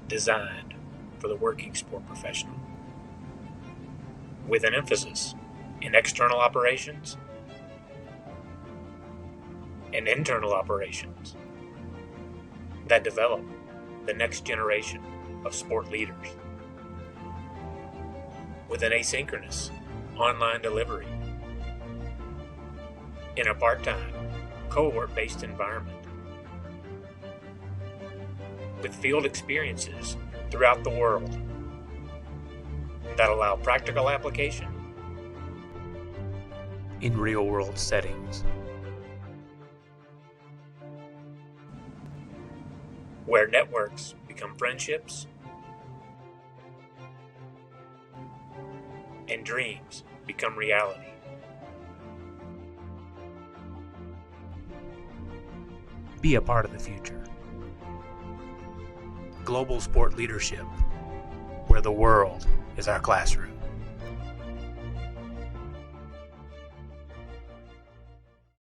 designed for the working sport professional, with an emphasis in external operations and internal operations that develop the next generation of sport leaders, with an asynchronous online delivery in a part-time, cohort-based environment, with field experiences throughout the world that allow practical application in real-world settings, where networks become friendships and dreams become reality. Be a part of the future. Global sport leadership, where the world is our classroom.